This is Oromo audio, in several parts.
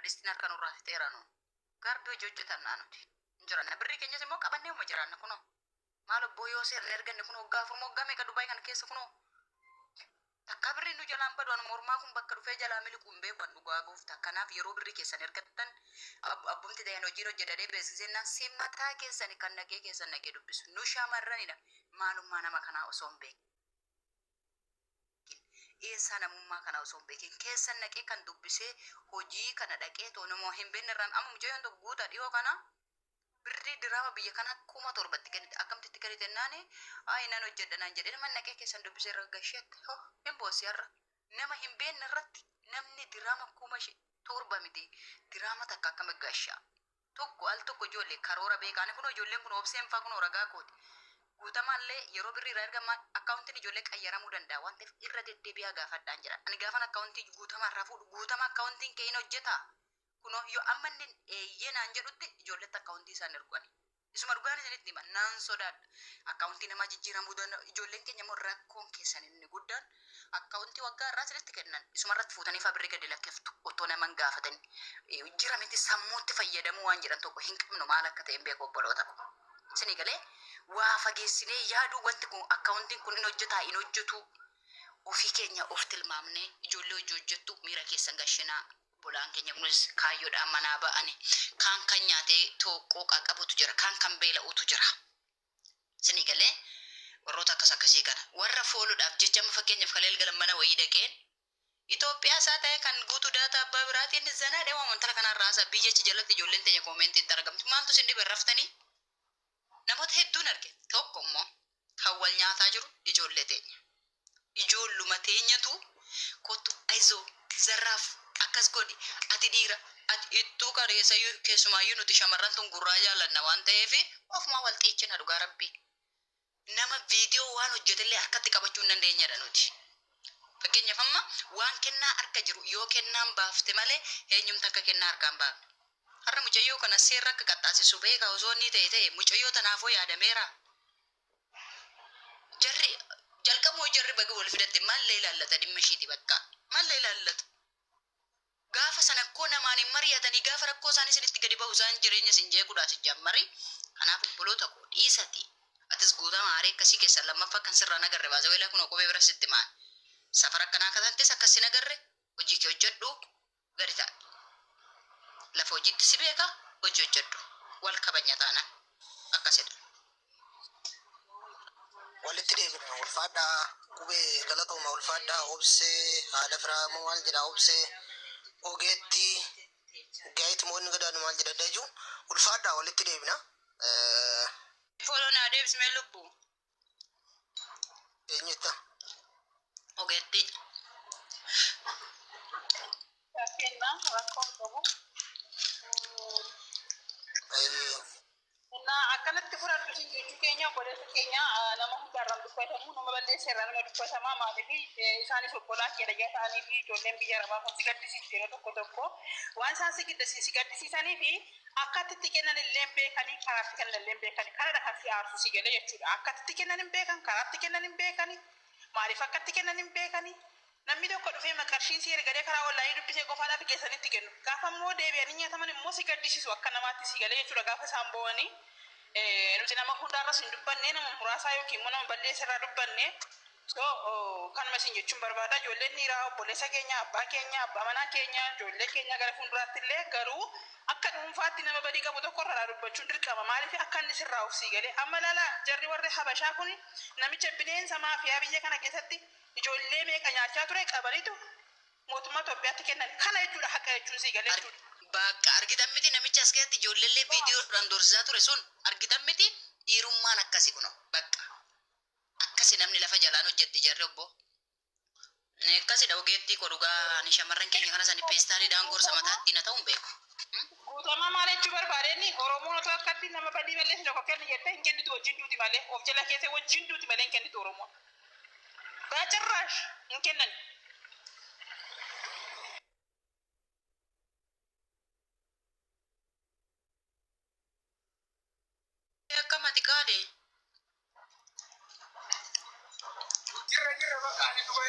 Biradistiin harkaan urraati teeranu. Garbii hojii hojjetan nuti. Jiran birrii keenya immoo qabannee uma jiran kunoo. Maal obbo yoo seerri erganne kunoo gaafur moggaa meeqa Dubaay kana keessa kunoo. Takka birrii nu jalaan badu anu mormaa kun bakka dhufee jalaa miliquun beekan dhugaa gooftaa. Kanaaf yeroo birrii keessan ergattan abbumti dayan hojii hojjetadhee beeksisennaan simmataa keessani kan nagee keessan nagee dubbisu. Nu shaamarranidha. Maalummaa nama kanaa osoo hin beekin. Eessa namummaa kana osoo hin beekin keessan naqee kan dubbisee hojii kana dhaqee toonamoo hin beekne irraan amma mucayyoon tokko guutaa dhiyoo kana birrii diraama biyya kana 7,000 kennite akkamtitti kennite naani nan hojjedhanaan jedhee nama naqee keessan dubbisee irra gasheetti hin boosii har'a nama hin beekne irratti namni diraama 7,000 miti diraama takka akkam gashaa tokko al tokko ijoollee karoora beekaani kun ijoolleen kun obseen faa kun ragaa kooti. Guutamallee yeroo birrii irraa ergaman akkaawuntiin ijoollee qayyaramuu danda'a waan ta'eef irra deddeebi'aa gaafadhaan jira. Ani gaafan akkaawuntii guutamarraa fuudhu guutama akkaawuntiin kee hin hojjeta. Kunoo yoo amma inni eeyyee naan jedhutti ijoolletti akkaawuntii isaan ergani. Isuma dhugaan isinitti hima naan sodaadha. Akkaawuntii namaa jijjiiramuu danda'a. Ijoolleen keenya immoo rakkoon keessan inni guddaan akkaawuntii waggaa irraa isinitti kennan. Isuma irratti fuutanii fabirrii gadi lakkeeftu otoo naman gaafatanii. Jiramiti sammuutti fayyadamuu waan jedhan tokko hin qabnu maal akka ta'e hin beeku obboloota. Isinii galee waa fageessinee yaaduu wanti kun akkaawuntiin kun hin hojjetaa hin hojjetu ofii keenya of tilmaamnee ijoollee hojii hojjettu miira keessan gashinaa bolaan keenya kunis kaayyoodhaan manaa ba'ani kan nyaatee tokkoo qaqqabutu jira kan beela'utu jira. Isinii galee warroota akkasii kana warra fooluudhaaf jecha amma fakkeenyaaf kaleel galan mana wayii dhaqeen Itoophiyaa isaa ta'e kan guutuu daataa abbaa biraatiin zanaa deemaa wantala kanarraa isaa biyyachi jalatti ijoolleen teenya koomentiin argamtu maaltu isin dhibe raftanii namoota hedduun arge tokko immoo kan wal nyaataa jiru ijoollee teenya. Ijoolluma teenyatu kottu aizoo zarraaf akkas godhi ati dhiira ati ittuu qareessa keessumaayyuu nuti shamarran tun gurraa jaallanna waan ta'eef ofumaa wal xiichina dhugaa rabbii. Nama viidiyoo waan hojjetellee harkatti qabachuu hin dandeenyadha nuti. Fakkeenyaaf amma waan kennaa harka jiru yoo kennaan baafte malee eenyumti akka kennaa harkaan baafne. Har'a mucayyoo kana seerra akka qaxxaasisu beeka osoo inni ta'e mucayyoo tanaafoo yaadameera. Jarri jalqabmoo jarri baga wal fidatte maallee ilaallata dhimma ishiiti bakka maallee ilaallata. Gaafa sana koo namaan hin mari'atanii gaafa rakkoo isaanii isinitti gadi ba'u isaan jireenya isin jeequudhaas jammari. Kanaaf obboloota koo dhiisati. Atis guutama haaree akkasii keessan lammaffaa kan sirraan agarre baasa weelaa kun qubee bira sitti maan. Safara akkanaa akka taantes akkasiin agarre hojii kee hojjedhu gadi ta'a. Lafa hojiitti si beeka hojii hojjedhu wal kabanya taanaan akkasidha. Walitti deebina ulfaadhaa qubee galatooma ulfaadhaa obsee haadha firaa moo maal jedhaa obsee ogeetti gaayiti moonni gadaanu maal jedha daju ulfaadhaa walitti deebina. Fooloon adeemsi mee lubbuu eenyutta ogeetti. Kenna rakkoo qabu. Nah, akkanatti fudhadhu sin jechuu keenya obboleessa keenya nama hundarraan dubbatamu nama balleesseerraa nama dubbatamaa maaliif isaanis obbolaa keenya ta'anii fi ijoolleen biyya arabaa kun si gaddisiisu yeroo tokko waan isaan si gaddisiisanii fi akkatti kennan illee beekanii karaatti kennan illee beekanii karaa kan si aarsu si galee jechuudha. Akkatti kennan hin beekan karaatti kennan hin beekanii maaliif akkatti kennan hin beekanii namni tokko dhufee maqarshiin si ergadee karaa wallaayii dubbisee qofaadhaaf keessanitti kennu. Gaafa immoo deebi'anii nyaataman immoo si gaddisiisu akka namaatti si galee jechuudha gaafa isaan bo'anii. Nuti nama hundaarras hin dubbanne nama muraasaa yookiin immoo nama balleessarraa dubbanne. Kanuma isin jechuun barbaada ijoolleen dhiiraa obboleessa keenya abbaa keenya abbaa manaa keenya ijoollee keenya gara fuulduraatti illee garuu akka dhuunfaatti nama badii qabu tokko irraa dubbachuun dirqama maaliif akka inni sirraa of sii galee amma lala jarri warri habashaa kun namicha bineensa maafiyaa biyya kana keessatti ijoollee meeqa nyaachaa ture qabanitu mootummaa Itoophiyaatti kennan kana jechuudha haqa jechuun sii galee jechuudha. Bakka argitan miti namicha as keessatti ijoolleellee viidiyoodhaan doorsisaa ture sun argitan miti dhiirummaan akkasi kuno bakka akkasi namni lafa jalaan hojjetti jarri obbo. Akkasidha ogeettii kodhugaa ni shamarran keenya kana sani peestaaliidhaan gorsa mataatti na ta'uun beeku. Guutamaa maal jechuu barbaadeenni Oromoon otoo akkatti nama badii balleessu tokko kennu jettee hin kennitu wajjin duuti malee of jala keessee wajjin duuti malee hin kennitu Oromoon. Baacharraash hin kennan. Akkamati qaade. Jirra bakka ani duba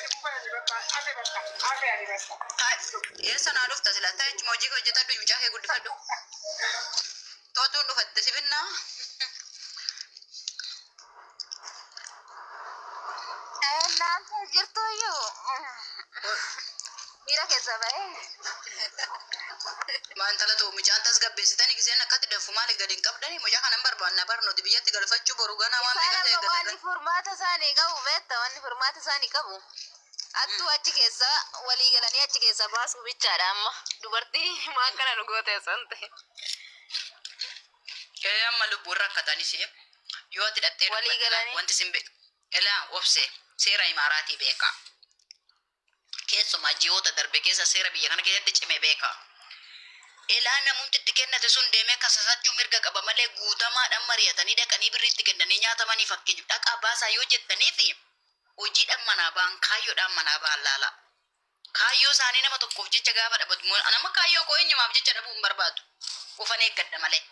bakka ate Eessa naa dhufta silata jechuun hojii kee hojjetadhu mucaa kee guddifadhu. Tootuun dhufatte sibinnaa. Naanta jirtu iyyuu miira keessa ba'ee. Maantala ta'u mucaan tasgabbeessitanii giseen akkatti dafu maali gadi hin qabdanii mucaa kanan barbaanna barnooti biyyatti galfachuu boru ganaa waan Isaan meeqa amma wanni furmaata isaanii qabu beekta wanni furmaata isaanii qabu. Attuu achi keessa walii galanii achi keessa baasuu bichaadha amma dubartii maan kana nu goote san ta'e. amma lubbuun rakkatanis yoo ati dhattee Walii galanii. wanti sin elaa obse seera imaaraatii beeka. Keessumaa ji'oota darbe keessa seera biyya kana keessatti cime beeka. Elaa namumti itti kennate sun deemee kasasachuu mirga qaba malee guutamaadhaan mari'atanii dhaqanii birriitti kennanii nyaatamanii fakkeenya dhaqaa baasaa yoo jettaniifi hojiidhaan manaa ba'an kaayyoodhaan manaa ba'an laala. Kaayyoo isaanii nama tokkoof jecha gaafa dhabatu nama kaayyoo koo eenyumaaf jecha dhabuu hin barbaadu. Ufan eeggadha malee.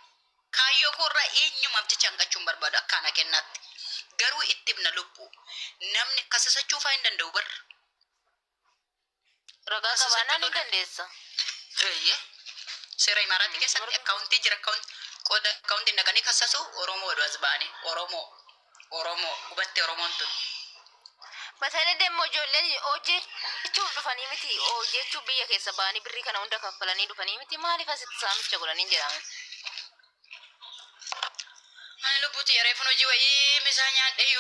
Kaayyoo koo irraa eenyumaaf jecha hanqachuu hin barbaadu akkaana kennaatti. Garuu itti himna lubbuu namni kasasachuu fa'aa hin danda'u barra. Ragaa qabaannaa ni dandeessa. Seera imaaraatii keessatti akkaawuntii jira akkaawuntiin dhaqanii kassasu Oromoo as ba'anii Oromoo hubatte Oromoon tun. Matalee deemmoo ijoolleen hojjechuuf dhufanii miti hojjechuuf biyya keessa ba'anii birrii kana hunda kaffalanii dhufanii miti maaliif asitti saamicha godhanii jedhaman. Ani lubbuuti yereefun hojii wayii misaa nyaadhee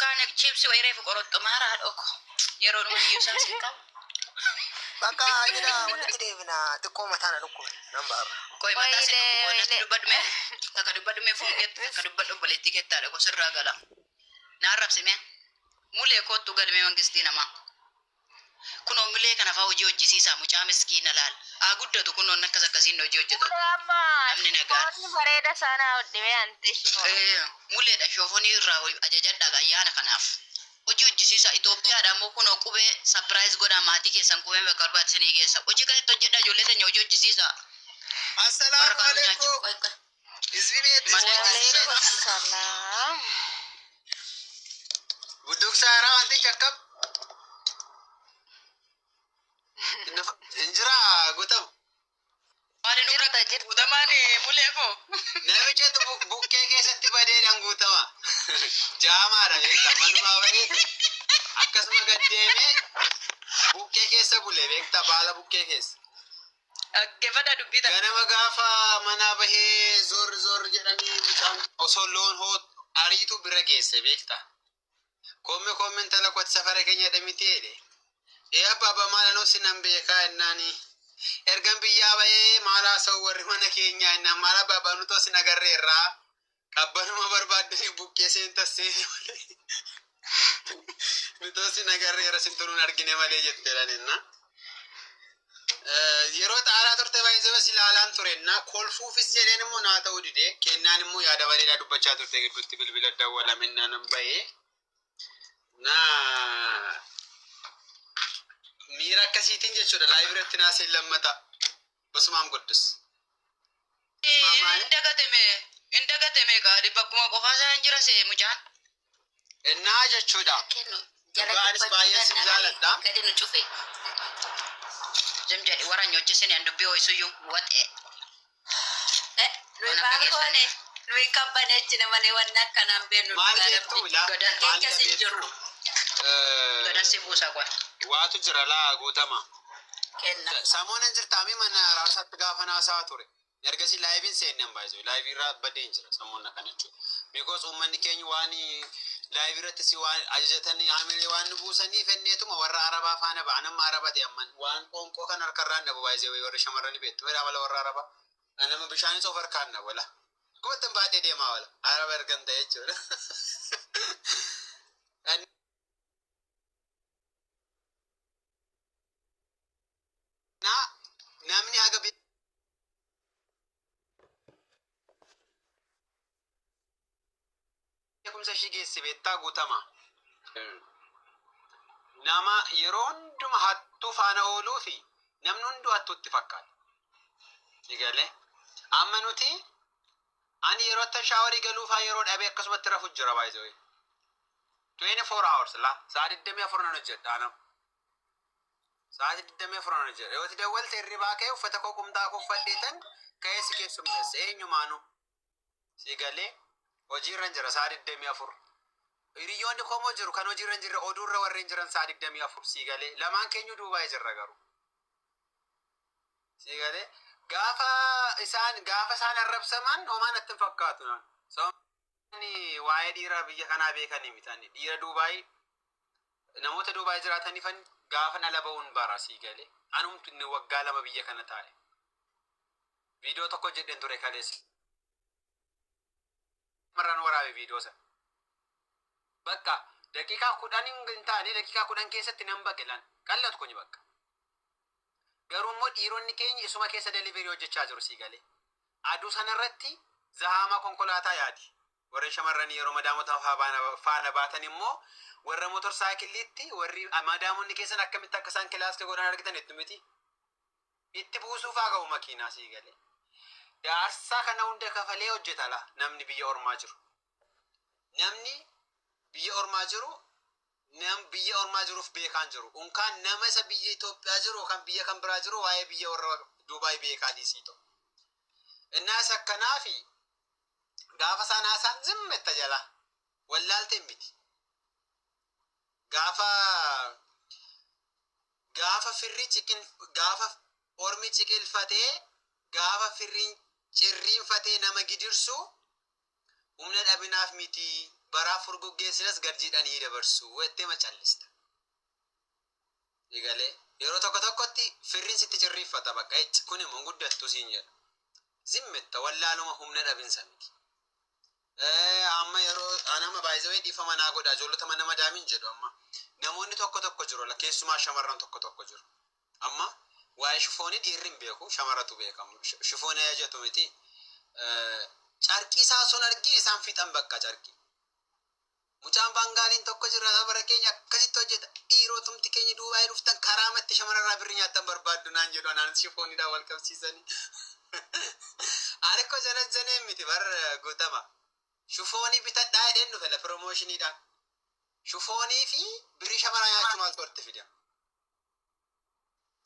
kaane chipsi wayii reefu qorotto maaraa dhoko yeroo nu iyyuu isaa sin qabu. Bakka jira walitti deebina xiqqoo mataana dhukkube nan baara. Koi mataa sin dhukkubu natti dubbadhume takka dubbadhume fuungeetti takka dubbadhu obboleettii keettaadha ko sirraa gala. Na arrabsime mulee kootu galmee mangistii namaa. Kunoo mulee kana fa'aa hojii hojjisiisaa mucaa miskiina laal. Haa guddatu kunoon akkas akkasiin hojii hojjetu. Namni nagaan. Bareeda sana hodhimee ante shifoo. Muleedha shoofonii irraa ajajadha ayyaana kanaaf. Hojii hojjisiisaa Itoophiyaadha immoo kunoo qubee sapiraayiz godhaa maatii keessan qubee bakka barbaachisan geessa. Hojii kanatti hojjedha ijoollee teenya hojii hojjisiisaa. Assalaamu alaikum. Isbineetti. Waalaikum salaam. Budduuqsaa irraa wanti cakkab. Injira gutamu. Maali nu bira guutamaan mulee koo. Namichatu bukkee keessatti badeedhaan guutama. Jaamaadha beekta manumaa badeedha. Akkasuma gad deemee bukkee keessa bulee beekta baala bukkee keessa. Dhaggeeffadha dubbii ta'a. Ganama gaafa manaa bahee zor jedhanii mucaan osoo loon ariitu bira geesse beekta. Koome intala kooti safara keenya dhamitee abbaa maala noo sinan beekaa ennaanii. Ergan biyyaa bahee maala haasa'u warri mana keenyaa ennaan maala abbaa nutoo sin agarreerraa qabbanuma barbaaddanii bukkee seentasseeni malee. Nutoo sin agarreerra sin turuun argine malee jetteedhaan enna. Yeroo xaaraa turte baay'isee ilaalaan turenna kolfuufis jedheen immoo naa ta'uu dide kennaan immoo yaada bareedaa dubbachaa turte gidduutti bilbila dawwalamennaan nan bahee. Miira akkasiitiin jechuudha laayibiratti naasee lammata basumaam guddus. Indagatame gaadhi bakkuma qofaa isaan jira see mucaan. Ennaa jechuudha. Dhugaanis baay'ee sim jaaladha. Gadi nu cufe. Sim jedhi warra nyoochisanii an dubbii ho'isuyyuu waxee. Nuyi baarkoone nuyi kabbaneechine malee wanni akkanaan beenu. Maal jettu Keessa jirru. Gadan si buusaa kwa. Waatu jira laa guutama. Kenna. Samoon jirtaami mana raabsaatti gaafa naasaa ture. Ergasii laayibiin seennan baay'isuu laayibii irraa badeen jira samoon akkana jechuudha. Because uummanni keenya waan laayibii irratti si waan ajajatanii hamilee waan nu buusanii fenneetuma warra arabaa faana ba'a nama araba ta'e amman waan qoonqoo kan harkarraan dhabu baay'isee warra shamarranii beektu fedha mala warra arabaa. Nama bishaanis of harkaan dhabu wala. Kootan baadhee deemaa wala. Araba ergan ta'e jechuudha. Namni haga beekumsa ishii geesse beektaa guutama. Nama yeroo hunduma hattuu faana ooluu fi namni hunduu hattuutti fakkaata. Egalee amma nuti ani yeroo akka shaawarii galuufaa yeroo dhabee akkasumatti rafu jira baay'ee. 24 hours la sa'a 24 nan hojjedha nama. Sa'aatii 24 jira. Yoo dawwalte hirribaa kee uffata koo qumtaa kuffadheetan ka'ee si keessummeessa eenyumaanuu. Si galee hojiirra jira sa'aatii 24. Hiriyoonni komoo jiru kan hojiirra jirre oduurra warreen jiran sa'aatii 24 si galee lamaan keenyu Duubaay jirra garuu. Si galee gaafa isaan arrabsaman homaa natti hin fakkaatu naan. Sababni waa'ee dhiiraa biyya kanaa beekanii mitani. Dhiira Duubaay namoota Duubaay jiraataniifan gaafa ala ba'uun bara si galee. Anumtu inni waggaa 2 biyya kana taa'e. Viidiyoo tokko jedheen ture kaleessa. Marraan waraabe viidiyoo sana. Bakka daqiiqaa 10 hin taane daqiiqaa 10 keessatti nan baqelan qallatu kun bakka. Garuu immoo dhiironni keenya isuma keessa deliverii hojjechaa jiru si galee. Aduu sanarratti zahaama konkolaataa yaadi. Warri shamarranii yeroo madaamota faana baatan immoo warra motorsaayikiliitti warri madaamonni keessan akkamitti akka isaan kilaasii godhan argitan itti miti. Itti buusuuf haa ga'u makiinaa si galee. Daarsaa kana hunda kafalee hojjetala namni biyya ormaa jiru. Namni biyya ormaa jiruuf beekaan jiru. Unkaan nama isa biyya Itoophiyaa jiru kan biyya kan biraa jiru waa'ee biyya warra Duubaay beekaa dhiisiito. Innaas akkanaafi gaafa sanaa zimmetta jala wallaaltee miti. Gaafa ormi ciqilfatee gaafa firriin cirriinfatee nama gidirsu humna dhabinaaf miti. Baraa furguggeessinas garjiidhanii dabarsu wettee macallista. Egalee yeroo tokkotti firriin sitti cirriiffata bakka jecha kun immoo guddattu siin jedha. Zimmetta wallaaluma humna dhabinsa miti. Amma yeroo anama baay'ee dhiifama naa godha ijoollota mana madaamin jedhu amma namoonni tokko jiru keessumaa shamarran tokko jiru. Amma waa'ee shifoonii dhiirri hin beeku shamarratu beekamu. Shifoonii ajajatu miti. Carqii isaa sun argii isaan fixan bakka carqii. Mucaan Bangaaliin tokko jira bara keenya akkasitti hojjeta. Dhiirotumti keenya Duubaay dhuftan karaamatti shamarrarraa birri nyaatan barbaaddu naan jedhu anaan shifooniidhaan wal qabsiisanii. Alikko janajjaneen miti bara guutama. Shifoonii bitadhaa jedheen dhufe la piroomoshiniidhaan. Shifoonii fi birrii shamaraa nyaachuu maaltu walitti fida?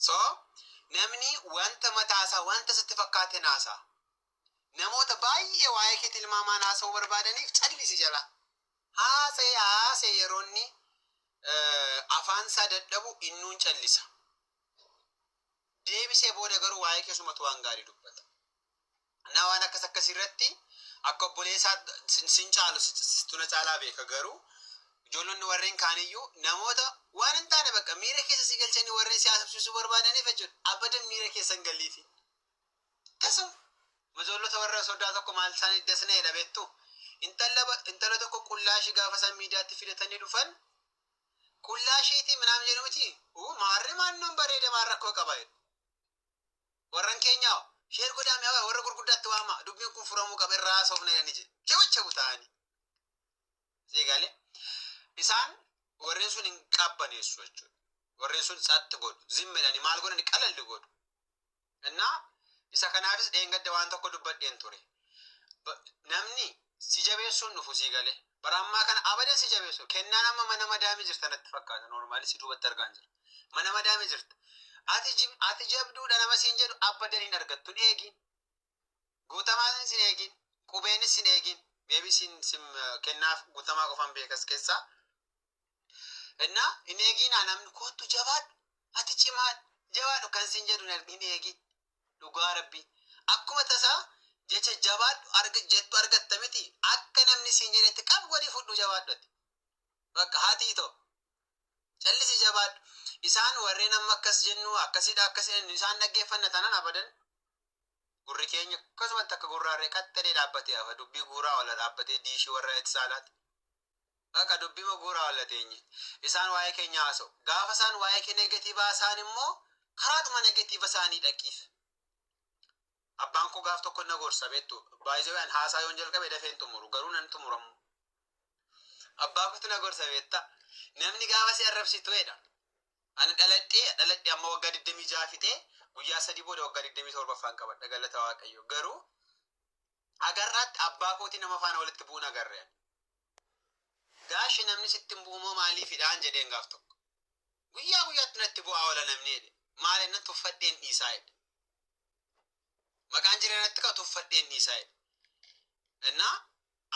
So namni wanta mataasaa wanta sitti fakkaate naasaa. Namoota baay'ee waa'ee kee tilmaamaa naasa'uu barbaadaniif callisi jala. Haasa'e yeroonni afaan isaa dadhabu innuun callisa. Deebisee booda garuu waa'ee keessumatu waan gaarii dubbata. Na waan akkasii irratti akka obboleessaa sin caalu tuna caalaa beeka garuu ijoollonni warreen kaaniyyuu namoota waan hin taane bakka miira keessa si galchanii warreen siyaasabsiisuu barbaadaniif jechuudha. Abadan miira keessa hin galliifi. Tasuma majoollota warra sodaa tokko maal isaan iddasnee dhabeettu. Intala tokko qullaashii gaafa isaan miidiyaatti fidatanii dhufan qullaashiitii minaan jedhu miti. Maarri maannoon bareeda maarra akkoo qaba jedhu. Warran keenyaa sheer godhaame warra gurguddaatti waama dubbiin kun furamuu qaba irraa haasofna jedhanii jedhu. Chewachabu ta'anii. Seegalee isaan warreen sun hin qabbaneessu jechuudha. Warreen sun saatti godhu zimmedhanii maal godhani qalalli godhu. Innaa isa kanaafis dheengadda waan tokko dubbadheen ture. Namni si jabeessuun dhufu sii galee. Bara ammaa kana abadan si jabeessu. Kennaan amma mana madaamii jirta natti fakkaata. Noormaali si duubatti argaan jira. Mana madaamii jirta. Ati jabduudha nama siin jedhu abadan hin argattu hin eegin. Guutamaan sin eegin. Qubeenis sin eegin. Beebi sin kennaaf guutamaa qofan beekas keessaa. Innaa hin eeginaa namni kootu jabaadhu. Ati cimaa jabaadhu kan sin jedhu hin eegin. Dhugaa rabbii. Akkuma tasaa jecha jabaadhu jettu argatta miti akka namni siin jedhetti qab godhi fudhu jabaadhutti. Bakka haatii ta'u. Callisi jabaadhu. Isaan warreen amma akkas jennu akkasidha isaan dhaggeeffanna tanan abadan. Gurri keenya akkasumatti akka gurraarree qaxxalee dhaabbatee hafa dubbii guuraa wala dhaabbatee diishii warra itti saalaati. Akka dubbii guuraa wala teenye. Isaan waa'ee keenya haasa'u. Gaafa isaan waa'ee kee negatiivaa isaan immoo karaadhuma negatiiva isaanii dhaqiif. Abbaan koo gaaf tokko na gorsa beektu baay'ee haasaa yoon jalqabe dafeen xumuru garuu nan xumuramu. Abbaa kootu na gorsa beekta namni gaafa si arrabsitu jedha. Ani dhaladhee amma waggaa 26 fitee guyyaa 3 booda waggaa 27 qabadha galata Waaqayyo garuu agarraatti abbaa kooti nama faana walitti bu'uun agarreen. Gaashi namni sitti hin bu'umoo maaliifidhaan jedheen gaaf tokko. guyyaa guyyaatti natti bu'aa oola namni jedhe maal ennan tuffadheen dhiisaa jedhe maqaan jireenyatti ka tuffadheen dhiisaa jedhe innaa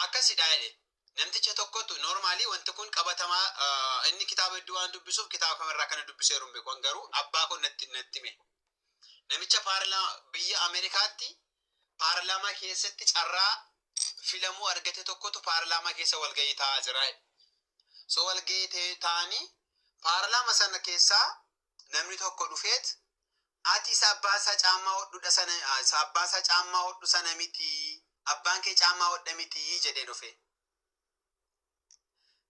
akkasidhaa jedhe namticha tokkotu normaalii wanti kun qabatamaa inni kitaaba hedduu waan dubbisuuf kitaaba kamirraa kana dubbiseeru hin beeku garuu abbaa kun natti hime namicha biyya Ameerikaatti paarlaamaa keessatti carraa filamuu argate tokkotu paarlaamaa keessa walgahii taa'aa jira so walgahii taa'anii paarlaamaa sana keessaa namni tokko dhufeet ati sabbaasaa caammaa hodhudha sana sabbaasaa caammaa hodhu sana miti abbaan kee caammaa hodha miti jedhee dhufe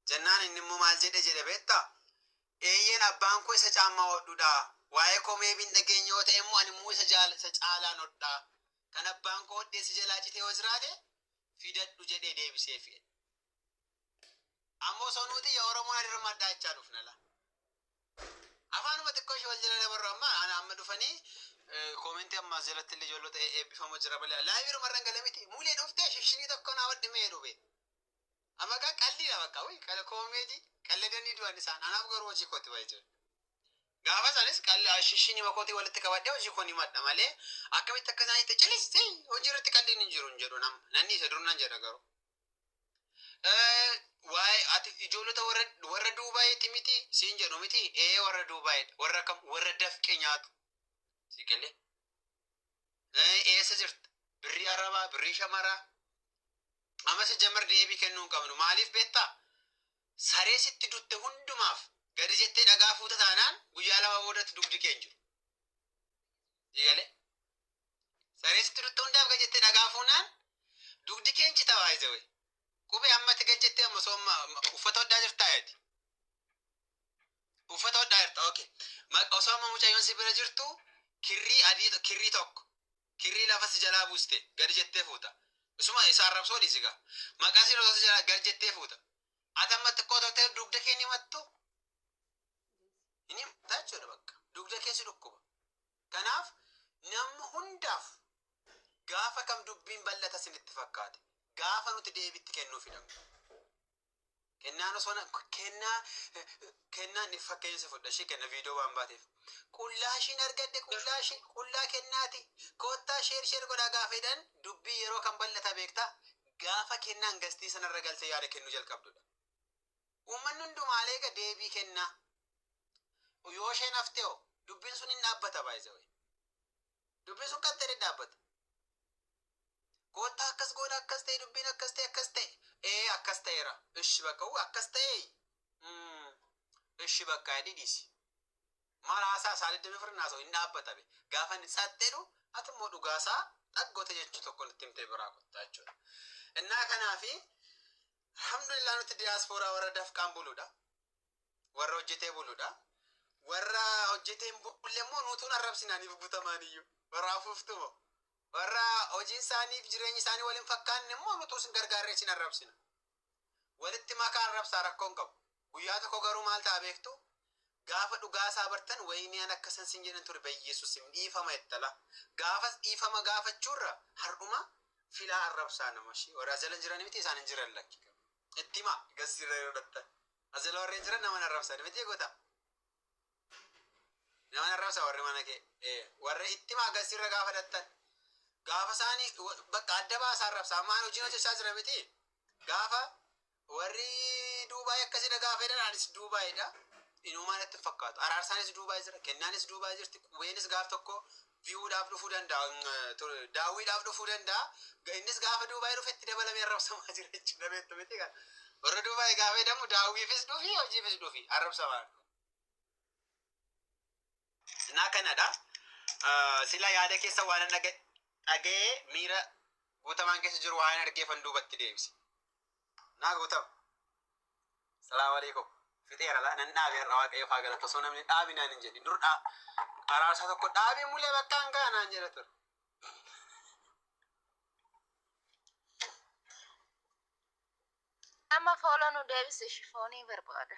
jennaan inni immoo maal jedhe beektaa eeyyeen abbaan koo isa caammaa hodhudha waa'ee komee bin dhageenya yoo ta'e immoo ani immoo isa caalaan hodha kan abbaan koo hodhee si jalaa citee yoo jiraate fidadhu jedhee deebisee fi'e ammoo sonuuti yaa Oromoon adirmadhaa jechaa dhufnala afaanuma xiqqoo ishee wal jala dabarru amma dhufanii koomentii ammaa jalatti illee ijoollota eebbifamu jira balee laayibiru marran galamiti muulee dhuftee shishinii tokko naa wadhi mee dhube amma gaa qalliidha bakka wuy kala koomeedii qalledanii du'an isaan anaaf garuu hojii kooti baay'ee gaafa isaanis shishinii makootii walitti qabadhee hojii kooni madha malee akkamitti akka isaaniitti calistee hojii irratti qalliin hin jiru hin jedhu nanni isa durnan jedha garuu waa'ee ati ijoollota warra Duubaayiiti miti siin jedhu miti warra Duubaayiidha warra kam warra dafqe nyaatu si galee eessa jirta birrii arabaa birrii shamaraa amma si jamar deebii kennuu hin qabnu maaliif beektaa saree sitti dutte hundumaaf gadi jettee dhagaa fuuta taanaan guyyaa lama boodatti dugdi keen jiru si galee saree sitti dutte hundaaf gadi jettee dhagaa fuunaan dugdi keen cita baay'ee wayi Kube amma tigajjette amma sooma uffata hodhaa jirtaa yaati. Uffata hodhaa jirta okay. Osoo amma mucayyoon si bira jirtu kirrii adii kirrii tokko kirrii lafa si jalaa buuste gadi jettee fuuta. Isuma isa arrabsoo dhisiga. Maqaa si rosa jalaa gadi jettee fuuta. Ati amma xiqqoo tokko dugda kee ni mattu. Inni taachuudha bakka dugda kee si dhukkuba. Kanaaf namni hundaaf gaafa kam dubbiin bal'ata sinitti fakkaate. Gaafa nuti deebitti kennuu fidamu. Kennaan osoo kennaan ni fakkeenya fudhaa ishee kenna viidiyoo waan baateef. Qullaa ishiin argadde qullaa kennaati. Koottaa sheer godhaa gaafa jedhan dubbii yeroo kan bal'ata beektaa gaafa kennaan gastii sanarra galtee yaada kennuu jalqabdudha. Uummanni hundumaalee egaa deebii kennaa. Yoo isheen haftee dubbiin sun hin dhaabbata baay'ee. Dubbiin sun kan ta'e dhaabbata. Koota akkas godha akkas ta'e dubbiin akkas ta'e akkas ta'eera ishi bakka akkas ta'e ishi bakka dhidhiisi maal haasaa isaa deddeebiin firnaasaa hin dhaabbatabe gaafa inni xaxxedhu ati immoo dhugaasaa dhaggoota jechuu tokko nutti himtee biraa kottaa jechuudha. Innaa kanaafi alhamdulillah nuti diyaaspooraa warra dafqaan buluudha warra hojjetee buluudha warra hojjetee bulle immoo nutuun arrabsinaaniif butamaaniyyuu warra hafuuftumoo. Warra hojiin isaaniif jireenyi isaanii waliin fakkaanne immoo nuti isin gargaarree isin arrabsina. Walitti makaa arrabsaa rakkoon qabu. Guyyaa tokko garuu maal ta'a beektu? Gaafa dhugaasaa bartan wayinii an akkasan sin jedhan ture bayyeessus hin dhiifama jettala. Gaafas dhiifama gaafachuurra hardhuma filaa arrabsaa namashii. Warra ajalan jiran miti isaan hin jiran lakki. Itti himaa gasirra yoo dhattan. Ajala warreen jiran nama arrabsan miti goota. Nama arrabsaa warri mana kee. Warra itti himaa gasirra gaafa dhattan. Gaafa isaanii bakka adda baasaa arrabsaa maan hojiin hojjechaa jira miti gaafa warri Duubaayii akkasidha gaafa jedhan anis Duubaayiidha inumaan itti fakkaatu araarsaanis Duubaayii jira kennaanis Duubaayii jirti qubeenis gaaf tokko viiwuudhaaf dhufuu danda'a daawwiidhaaf dhufuu danda'a innis gaafa Duubaayii dhufetti dabalamee arrabsamaa jira jechuudha beektu miti kan warra Duubaayii gaafa jedhamu daawwiifis dhufi hojiifis dhufi arrabsamaa naa kanadha sila yaada keessa waan dhagee miira guutamaan keessa jiru waan argeeffan duubatti deebise. Naa guutama. Salaamu alaikum. Fixeera laa nan dhaabe har'a waaqayyo faa galata osoo namni dhaabi naan hin jedhin dur araarsaa tokko dhaabii mulee bakka hangaa naan jedha ture. Amma fooloo nu deebise shifoonii barbaada.